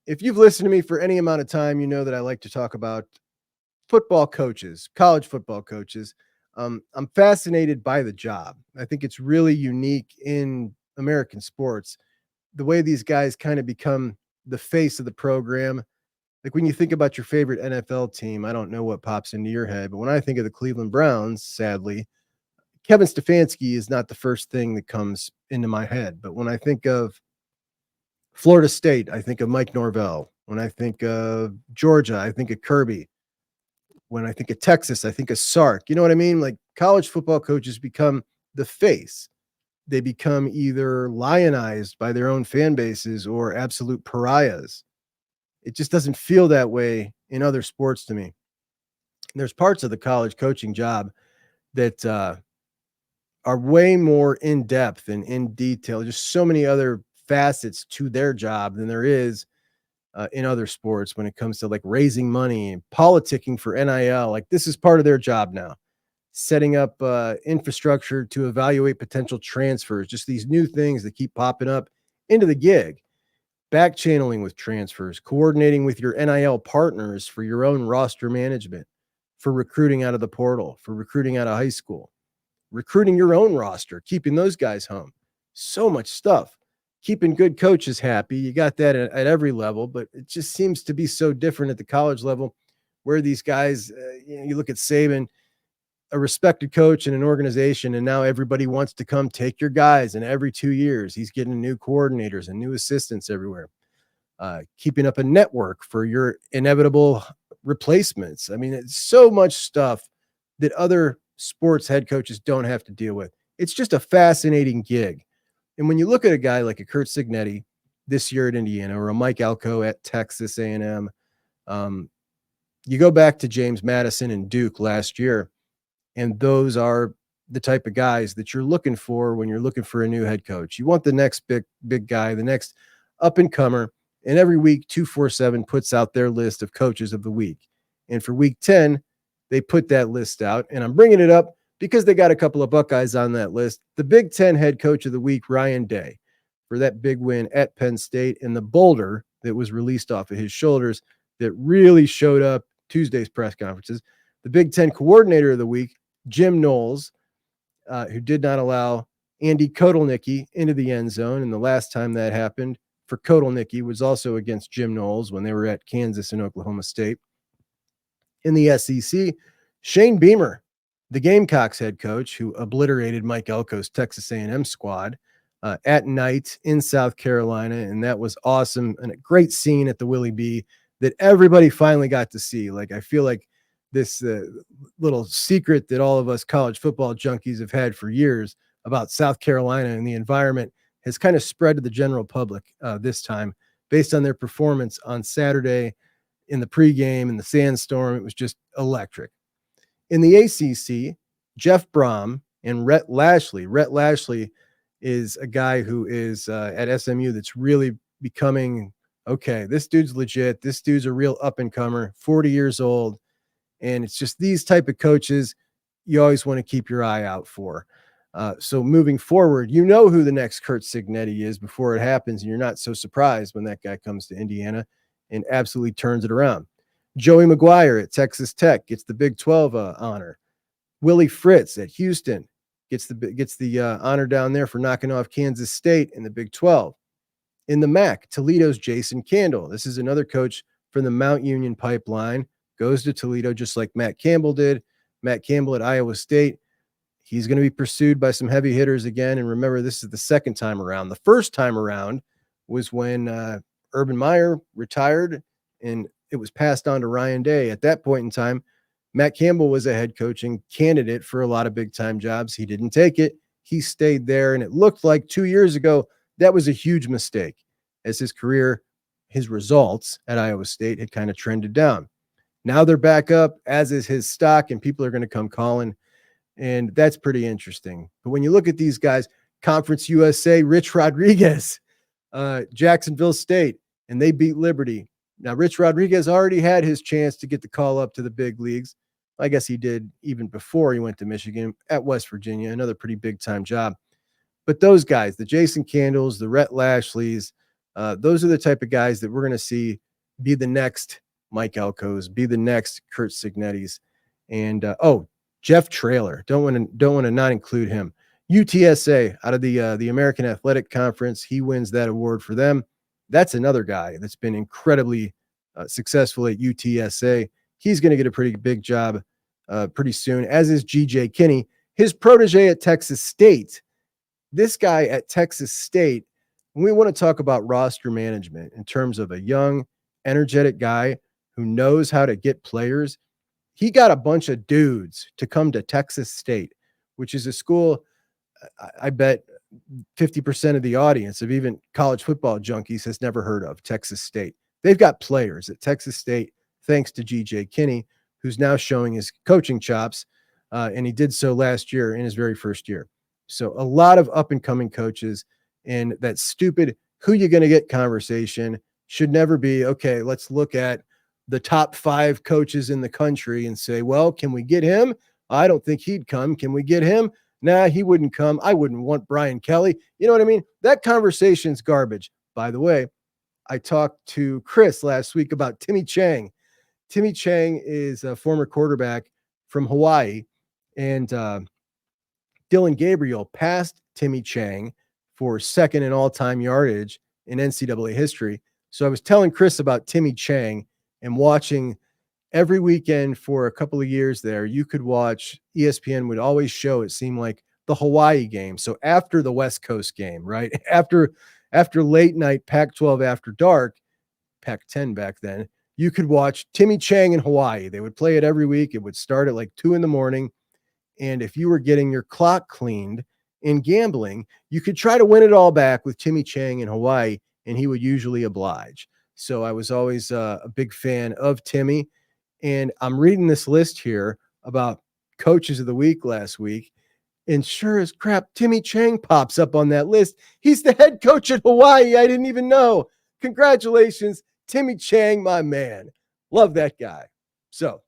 If you've listened to me for any amount of time, you know that I like to talk about football coaches, college football coaches. I'm fascinated by the job. I think it's really unique in American sports, the way these guys kind of become the face of the program. Like when you think about your favorite NFL team, I don't know what pops into your head, but when I think of the Cleveland Browns, sadly, Kevin Stefanski is not the first thing that comes into my head. But when I think of Florida State, I think of Mike Norvell. When I think of Georgia, I think of Kirby. When I think of Texas, I think of Sark. You know what I mean? Like college football coaches become the face. They become either lionized by their own fan bases or absolute pariahs. It just doesn't feel that way in other sports to me. There's parts of the college coaching job that are way more in depth and in detail. Just so many other facets to their job than there is in other sports when it comes to like raising money and politicking for NIL. Like this is part of their job now, setting up infrastructure to evaluate potential transfers, just these new things that keep popping up into the gig, back channeling with transfers, coordinating with your NIL partners for your own roster management, for recruiting out of the portal, for recruiting out of high school, recruiting your own roster, keeping those guys home. So much stuff. Keeping good coaches happy. You got that at every level, but it just seems to be so different at the college level where these guys, you look at Saban, a respected coach in an organization, and now everybody wants to come take your guys. And every 2 years, he's getting new coordinators and new assistants everywhere. Keeping up a network for your inevitable replacements. I mean, it's so much stuff that other sports head coaches don't have to deal with. It's just a fascinating gig. And when you look at a guy like a Curt Cignetti this year at Indiana or a Mike Elko at Texas A&M, you go back to James Madison and Duke last year, and those are the type of guys that you're looking for when you're looking for a new head coach. You want the next big guy, the next up and comer. And every week, 247 puts out their list of coaches of the week. And for week 10, they put that list out. And I'm bringing it up because they got a couple of Buckeyes on that list. The Big Ten head coach of the week, Ryan Day, for that big win at Penn State, and the boulder that was released off of his shoulders that really showed up Tuesday's press conferences. The Big Ten coordinator of the week, Jim Knowles, who did not allow Andy Kotelnicki into the end zone. And the last time that happened for Kotelnicki was also against Jim Knowles when they were at Kansas and Oklahoma State. In the SEC, Shane Beamer, the Gamecocks head coach who obliterated Mike Elko's Texas A&M squad at night in South Carolina. And that was awesome. And a great scene at the Willie B that everybody finally got to see. Like, I feel like this little secret that all of us college football junkies have had for years about South Carolina and the environment has kind of spread to the general public this time based on their performance on Saturday in the pregame and the sandstorm. It was just electric. In the ACC, Jeff Brom and Rhett Lashley. Rhett Lashley is a guy who is at SMU that's really becoming, okay, this dude's legit. This dude's a real up-and-comer, 40 years old. And it's just these type of coaches you always want to keep your eye out for. So moving forward, you know who the next Curt Cignetti is before it happens, and you're not so surprised when that guy comes to Indiana and absolutely turns it around. Joey McGuire at Texas Tech gets the Big 12 honor. Willie Fritz at Houston gets the honor down there for knocking off Kansas State in the Big 12. In the MAC, Toledo's Jason Candle. This is another coach from the Mount Union pipeline. Goes to Toledo just like Matt Campbell did. Matt Campbell at Iowa State. He's going to be pursued by some heavy hitters again. And remember, this is the second time around. The first time around was when Urban Meyer retired and it was passed on to Ryan Day. At that point in time, Matt Campbell was a head coaching candidate for a lot of big time jobs. He didn't take it. He stayed there. And it looked like 2 years ago, that was a huge mistake as his career, his results at Iowa State had kind of trended down. Now they're back up, as is his stock, and people are going to come calling. And that's pretty interesting. But when you look at these guys, Conference USA, Rich Rodriguez, Jacksonville State, and they beat Liberty. Now, Rich Rodriguez already had his chance to get the call up to the big leagues. I guess he did even before he went to Michigan at West Virginia, another pretty big time job. But those guys, the Jason Candles, the Rhett Lashleys, Those are the type of guys that we're going to see be the next Mike Elkos, be the next Curt Cignettis, and Jeff Traylor. Don't want to not include him. UTSA out of the American Athletic Conference, he wins that award for them. That's another guy that's been incredibly successful at UTSA. He's going to get a pretty big job pretty soon, as is GJ Kinney, his protege at Texas State. This guy at Texas State, when we want to talk about roster management in terms of a young, energetic guy who knows how to get players, he got a bunch of dudes to come to Texas State, which is a school I bet 50% of the audience of even college football junkies has never heard of. Texas State. They've got players at Texas State, thanks to GJ Kinney, who's now showing his coaching chops, and he did so last year in his very first year. So a lot of up-and-coming coaches, and that stupid who you going to get conversation should never be, okay, let's look at the top 5 coaches in the country and say, well, can we get him? I don't think he'd come. Can we get him? Nah, he wouldn't come. I wouldn't want Brian Kelly. You know what I mean? That conversation's garbage. By the way, I talked to Chris last week about Timmy Chang. Timmy Chang is a former quarterback from Hawaii, and Dylan Gabriel passed Timmy Chang for second in all-time yardage in NCAA history. So I was telling Chris about Timmy Chang and watching every weekend for a couple of years there. You could watch, ESPN would always show, it seemed like, the Hawaii game. So after the West Coast game, right? After late night Pac-12 after dark, Pac-10 back then, you could watch Timmy Chang in Hawaii. They would play it every week. It would start at like 2 a.m. And if you were getting your clock cleaned in gambling, you could try to win it all back with Timmy Chang in Hawaii, and he would usually oblige. So I was always a big fan of Timmy. And I'm reading this list here about coaches of the week last week. And sure as crap, Timmy Chang pops up on that list. He's the head coach at Hawaii. I didn't even know. Congratulations, Timmy Chang, my man. Love that guy. So